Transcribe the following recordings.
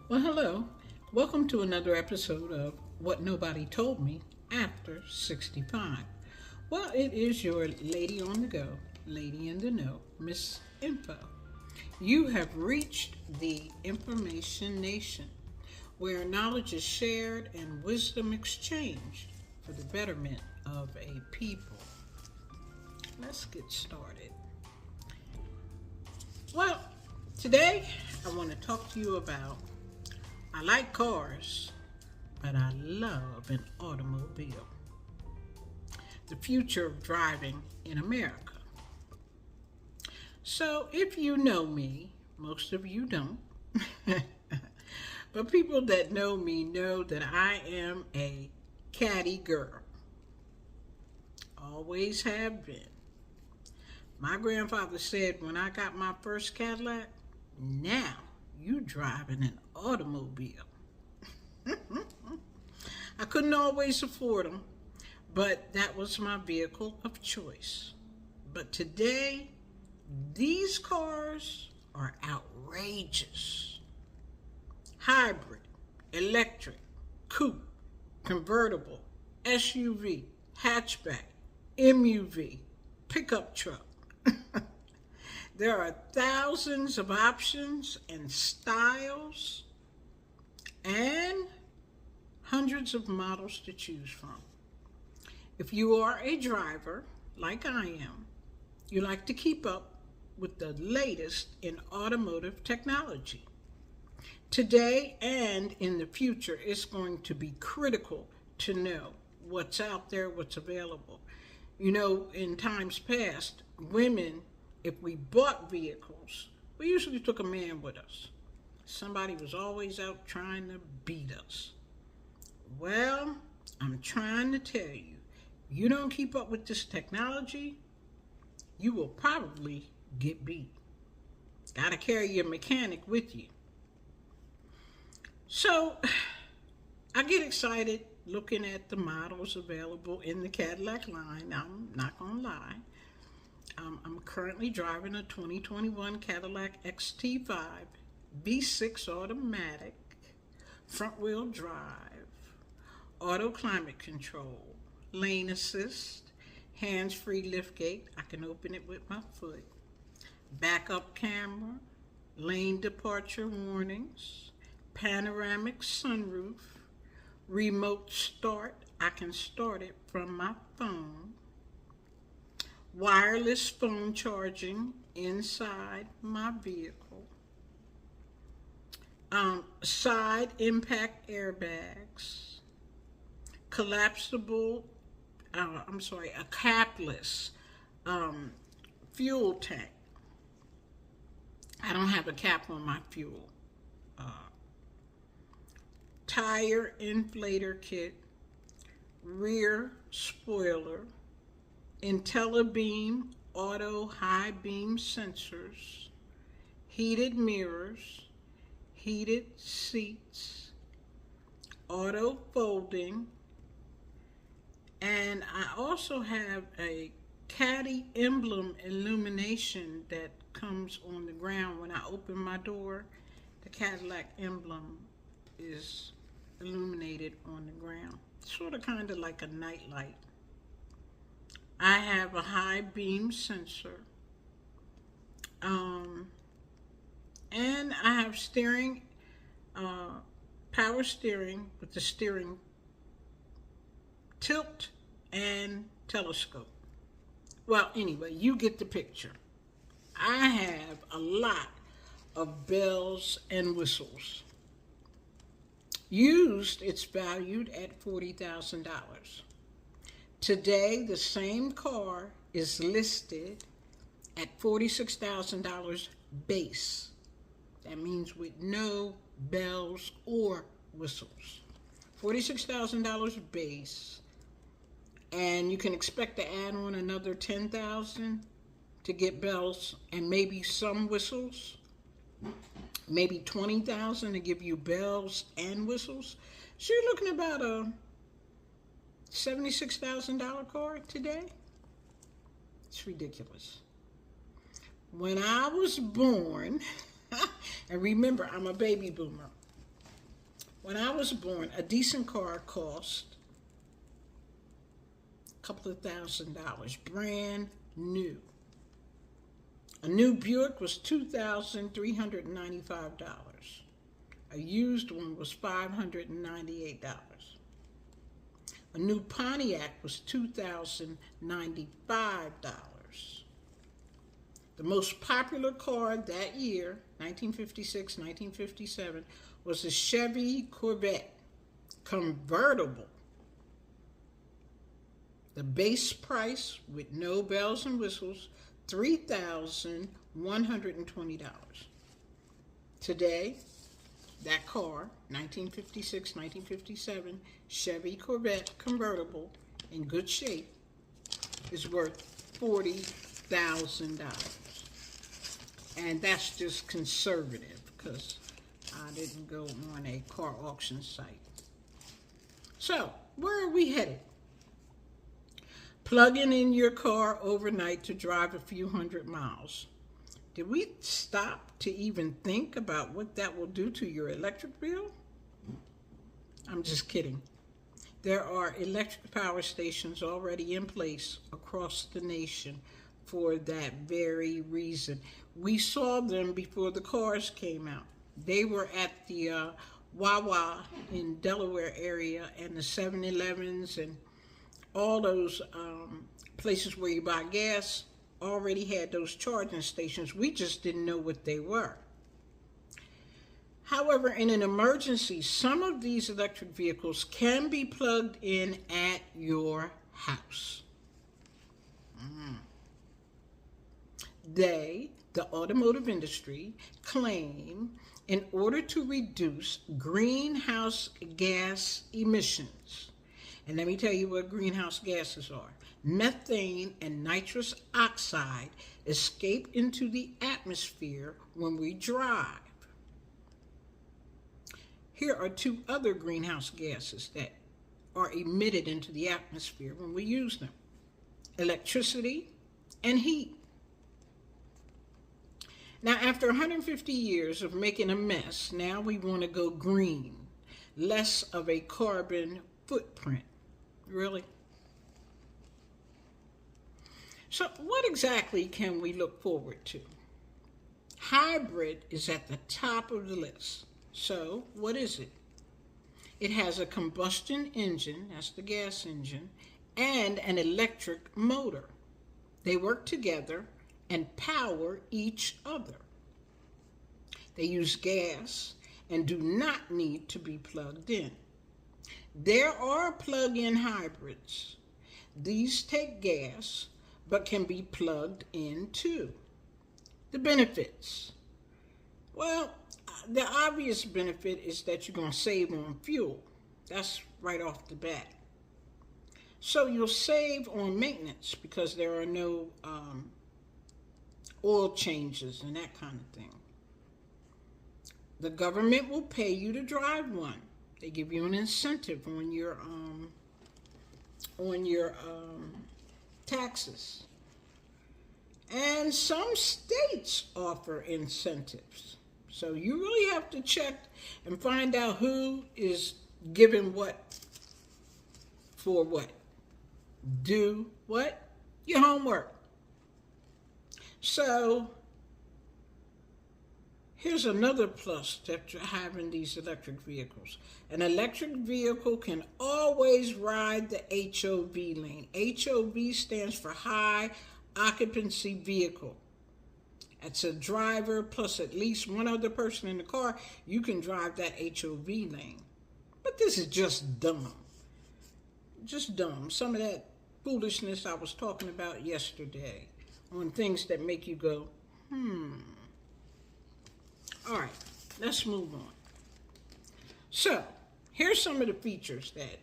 Well, hello. Welcome to another episode of What Nobody Told Me After 65. Well, it is your lady on the go, lady in the know, Miss Info. You have reached the Information Nation, where knowledge is shared and wisdom exchanged for the betterment of a people. Let's get started. Well, today I want to talk to you about I like cars, but I love an automobile. The future of driving in America. So, if you know me, most of you don't, but people that know me know that I am a caddy girl. Always have been. My grandfather said when I got my first Cadillac, now you driving an automobile. I couldn't always afford them, but that was my vehicle of choice. But today, these cars are outrageous. Hybrid, electric, coupe, convertible, SUV, hatchback, MUV, pickup truck. There are thousands of options and styles and hundreds of models to choose from. If you are a driver, like I am, you like to keep up with the latest in automotive technology. Today and in the future, it's going to be critical to know what's out there, what's available. You know, in times past, women, if we bought vehicles, we usually took a man with us. Somebody was always out trying to beat us. Well, I'm trying to tell you, you don't keep up with this technology, you will probably get beat. Gotta carry your mechanic with you. So, I get excited looking at the models available in the Cadillac line. I'm not gonna lie. I'm currently driving a 2021 Cadillac XT5 V6 automatic, front wheel drive, auto climate control, lane assist, hands free liftgate. I can open it with my foot, backup camera, lane departure warnings, panoramic sunroof, remote start. I can start it from my phone, wireless phone charging inside my vehicle, side impact airbags, collapsible, a capless fuel tank. I don't have a cap on my fuel. Uh, Tire inflator kit, rear spoiler, IntelliBeam auto high beam sensors, heated mirrors, heated seats, auto folding, and I also have a caddy emblem illumination that comes on the ground when I open my door. The Cadillac emblem is illuminated on the ground, sort of kind of like a night light. I have a high beam sensor, and I have steering, power steering with the steering tilt and telescope. Well, anyway, you get the picture. I have a lot of bells and whistles. Used, it's valued at $40,000. Today, the same car is listed at $46,000 base. That means with no bells or whistles. $46,000 base, and you can expect to add on another $10,000 to get bells and maybe some whistles. Maybe $20,000 to give you bells and whistles. So you're looking about a $76,000 car today. It's ridiculous. When I was born, and remember, I'm a baby boomer. When I was born, a decent car cost a couple of $1,000, brand new. A new Buick was $2,395. A used one was $598. A new Pontiac was $2,095. The most popular car that year, 1956, 1957, was a Chevy Corvette convertible. The base price with no bells and whistles, $3,120. Today, that car, 1956, 1957 Chevy Corvette convertible in good shape, is worth $40,000. And that's just conservative because I didn't go on a car auction site. So, where are we headed? Plugging in your car overnight to drive a few hundred miles. Did we stop to even think about what that will do to your electric bill? I'm just kidding. There are electric power stations already in place across the nation for that very reason. We saw them before the cars came out. They were at the Wawa in Delaware area and the 7-Elevens and all those places where you buy gas already had those charging stations. We just didn't know what they were. However, in an emergency, some of these electric vehicles can be plugged in at your house. They, the automotive industry, claim in order to reduce greenhouse gas emissions, and let me tell you what greenhouse gases are. Methane and nitrous oxide escape into the atmosphere when we drive. Here are two other greenhouse gases that are emitted into the atmosphere when we use them: electricity and heat. Now, after 150 years of making a mess, now we want to go green, less of a carbon footprint. Really? So what exactly can we look forward to? Hybrid is at the top of the list. So what is it? It has a combustion engine, that's the gas engine, and an electric motor. They work together and power each other. They use gas and do not need to be plugged in. There are plug-in hybrids. These take gas, but can be plugged in too. The benefits. Well, the obvious benefit is that you're going to save on fuel. That's right off the bat. So you'll save on maintenance because there are no oil changes and that kind of thing. The government will pay you to drive one. They give you an incentive on your taxes. And some states offer incentives. So you really have to check and find out who is giving what for what. Do what? Your homework. So here's another plus to having these electric vehicles. An electric vehicle can always ride the HOV lane. HOV stands for high occupancy vehicle. It's a driver plus at least one other person in the car. You can drive that HOV lane. But this is just dumb. Just dumb. Some of that foolishness I was talking about yesterday on things that make you go, All right, let's move on. So, here's some of the features that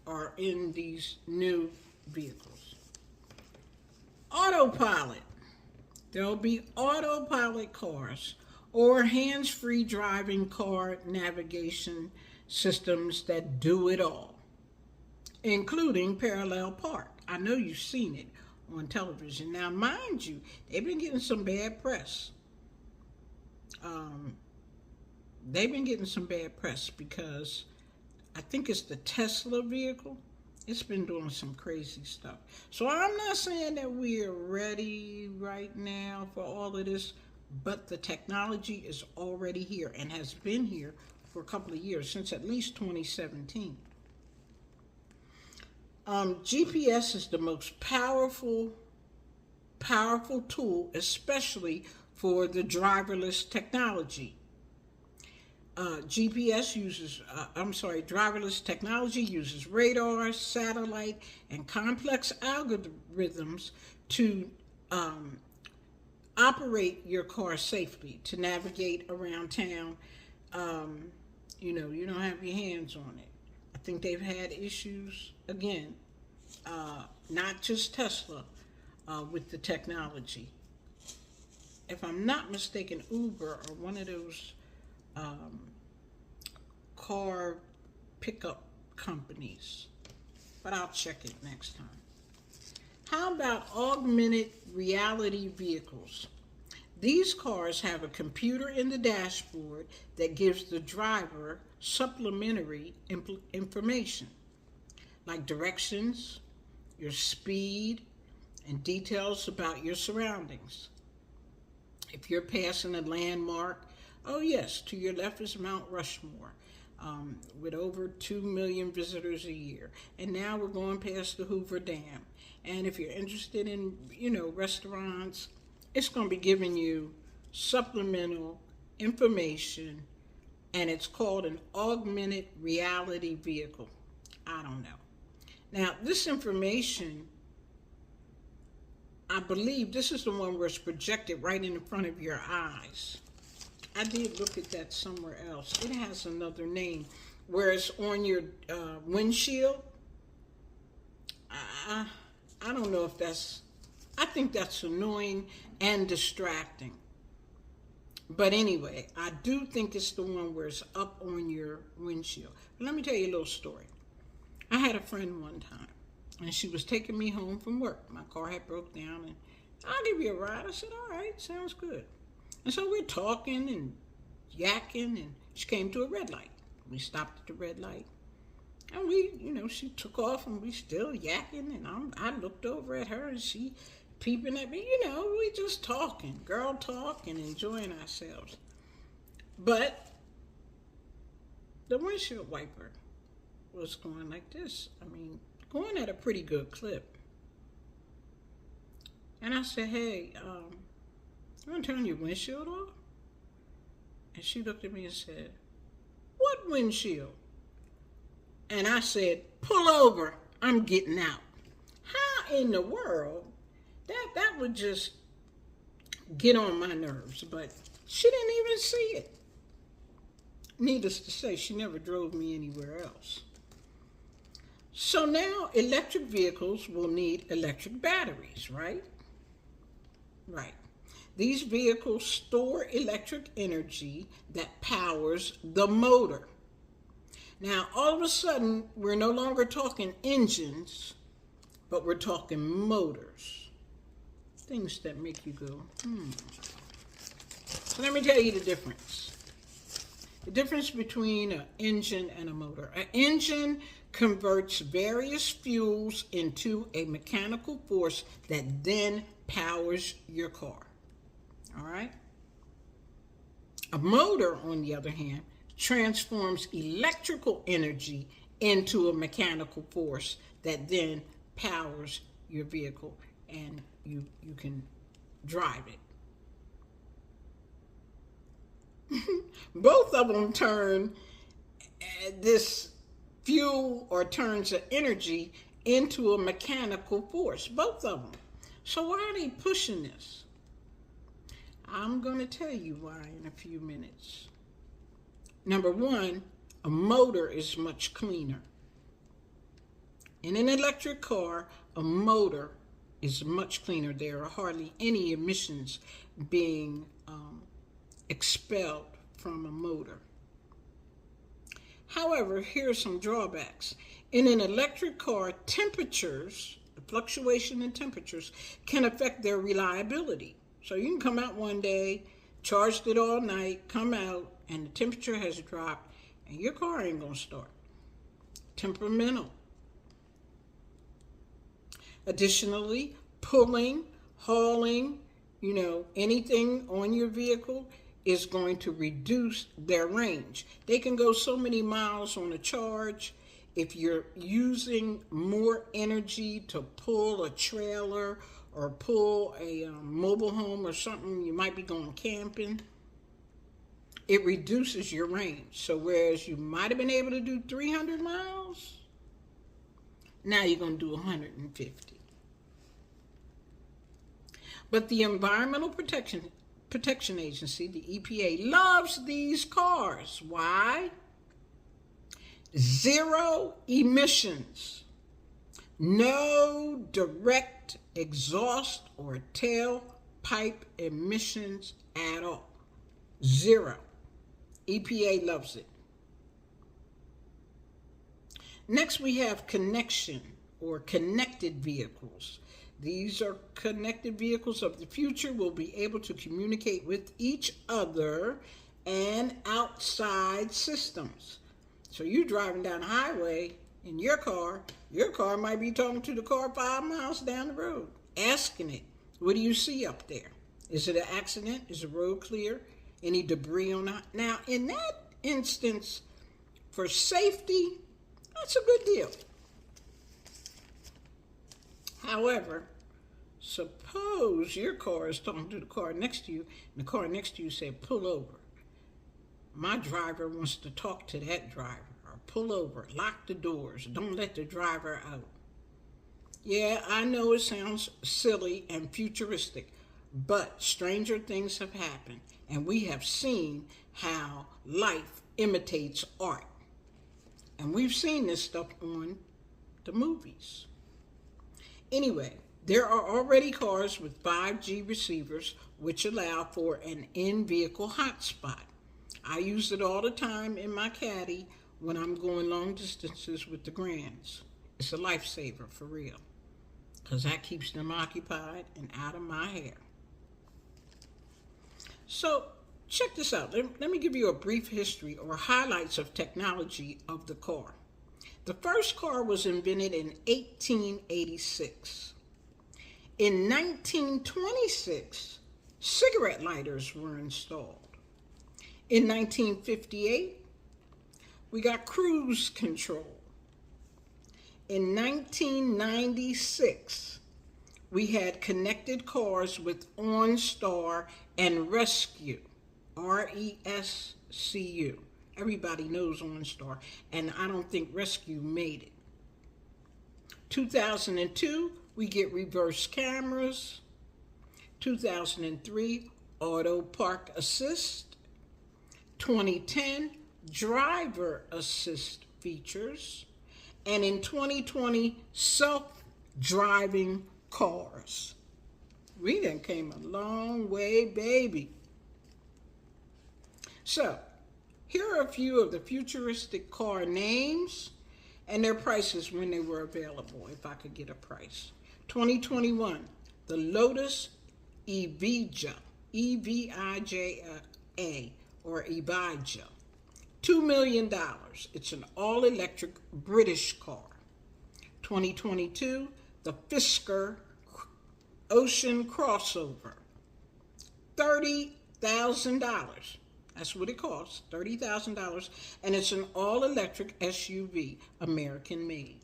are in these new vehicles. Autopilot. There'll be autopilot cars or hands-free driving car navigation systems that do it all, including parallel park. I know you've seen it on television. Now, mind you, they've been getting some bad press. they've been getting some bad press because I think it's the Tesla vehicle. It's been doing some crazy stuff. So I'm not saying that we are ready right now for all of this, but the technology is already here and has been here for a couple of years, since at least 2017. GPS is the most powerful tool, especially for the driverless technology. Driverless technology uses radar, satellite, and complex algorithms to operate your car safely, to navigate around town. You don't have your hands on it. I think they've had issues, again, not just Tesla, with the technology. If I'm not mistaken, Uber or one of those car pickup companies, but I'll check it next time. How about augmented reality vehicles? These cars have a computer in the dashboard that gives the driver supplementary information, like directions, your speed, and details about your surroundings. If you're passing a landmark, oh yes, to your left is Mount Rushmore, with over 2 million visitors a year. And now we're going past the Hoover Dam. And if you're interested in, restaurants, it's going to be giving you supplemental information, and it's called an augmented reality vehicle. I don't know. Now, this information, I believe this is the one where it's projected right in front of your eyes. I did look at that somewhere else. It has another name, where it's on your windshield. I don't know if I think that's annoying and distracting. But anyway, I do think it's the one where it's up on your windshield. But let me tell you a little story. I had a friend one time, and she was taking me home from work. My car had broke down, and I'll give you a ride. I said, all right, sounds good. And so we're talking and yakking, and she came to a red light. We stopped at the red light, and she took off, and we still yakking, and I looked over at her, and she peeping at me. We just talking, girl talk, and enjoying ourselves. But the windshield wiper was going like this. Going at a pretty good clip. And I said, hey, you want to turn your windshield off? And she looked at me and said, what windshield? And I said, pull over, I'm getting out. How in the world? That would just get on my nerves, but she didn't even see it. Needless to say, she never drove me anywhere else. So now electric vehicles will need electric batteries, right? Right. These vehicles store electric energy that powers the motor. Now, all of a sudden, we're no longer talking engines, but we're talking motors. Things that make you go, So let me tell you the difference. The difference between an engine and a motor. An engine converts various fuels into a mechanical force that then powers your car. All right? A motor, on the other hand, transforms electrical energy into a mechanical force that then powers your vehicle, and you can drive it. Both of them turn this fuel or turns the energy into a mechanical force. Both of them. So why are they pushing this? I'm going to tell you why in a few minutes. Number one, a motor is much cleaner. In an electric car, a motor is much cleaner. There are hardly any emissions being expelled from a motor. However, here are some drawbacks. In an electric car, temperatures, the fluctuation in temperatures, can affect their reliability. So you can come out one day, charged it all night, come out, and the temperature has dropped and your car ain't going to start. Temperamental. Additionally, pulling, hauling, anything on your vehicle is going to reduce their range. They can go so many miles on a charge. If you're using more energy to pull a trailer or pull a mobile home or something, you might be going camping, it reduces your range. So whereas you might have been able to do 300 miles, now you're going to do 150. But the Environmental Protection Agency, the EPA, loves these cars. Why? Zero emissions. No direct exhaust or tailpipe emissions at all. Zero. EPA loves it. Next, we have connection or connected vehicles. These are connected vehicles of the future, will be able to communicate with each other and outside systems. So you're driving down the highway in your car might be talking to the car 5 miles down the road, asking it, what do you see up there? Is it an accident? Is the road clear? Any debris on it? Now, in that instance, for safety, that's a good deal. However, suppose your car is talking to the car next to you, and the car next to you said, pull over. My driver wants to talk to that driver, or pull over, lock the doors, don't let the driver out. Yeah, I know it sounds silly and futuristic, but stranger things have happened, and we have seen how life imitates art. And we've seen this stuff on the movies. Anyway, there are already cars with 5G receivers which allow for an in-vehicle hotspot. I use it all the time in my Caddy when I'm going long distances with the grands. It's a lifesaver for real, because that keeps them occupied and out of my hair. So check this out. Let me give you a brief history or highlights of technology of the car. The first car was invented in 1886. In 1926, cigarette lighters were installed. In 1958, we got cruise control. In 1996, we had connected cars with OnStar and Rescue, RESCU. Everybody knows OnStar, and I don't think Rescue made it. 2002, we get reverse cameras. 2003, auto park assist. 2010, driver assist features. And in 2020, self-driving cars. We done came a long way, baby. So, here are a few of the futuristic car names and their prices when they were available, if I could get a price. 2021, the Lotus Evija, E-V-I-J-A, or Evija. $2 million. It's an all-electric British car. 2022, the Fisker Ocean Crossover. $30,000. That's what it costs, $30,000. And it's an all-electric SUV, American-made.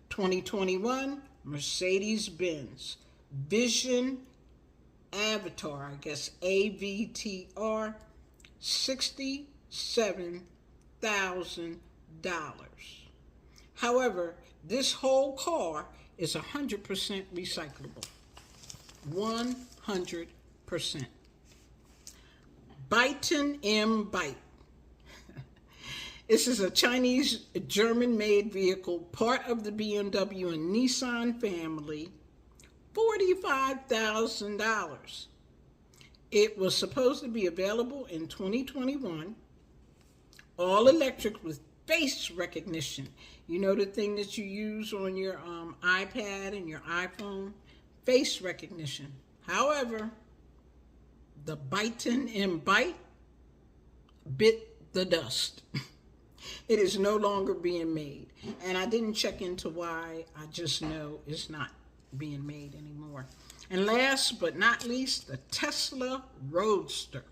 2021, Mercedes-Benz Vision Avatar, I guess AVTR, $67,000. However, this whole car is 100% recyclable. 100%. Byton M. Byte. This is a Chinese German-made vehicle, part of the BMW and Nissan family. $45,000. It was supposed to be available in 2021. All electric with face recognition. You know the thing that you use on your iPad and your iPhone? Face recognition. However, the Byton M. Byte, bit the dust. It is no longer being made. And I didn't check into why. I just know it's not being made anymore. And last but not least, the Tesla Roadster.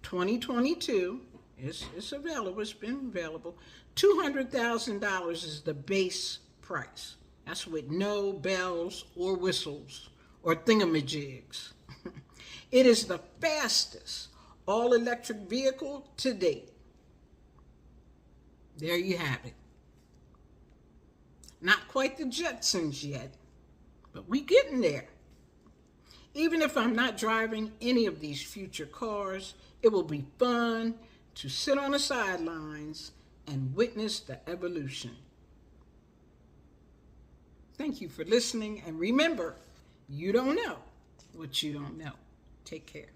2022 is available. It's been available. $200,000 is the base price. That's with no bells or whistles or thingamajigs. It is the fastest all-electric vehicle to date. There you have it. Not quite the Jetsons yet, but we getting there. Even if I'm not driving any of these future cars, it will be fun to sit on the sidelines and witness the evolution. Thank you for listening, and remember, you don't know what you don't know. Take care.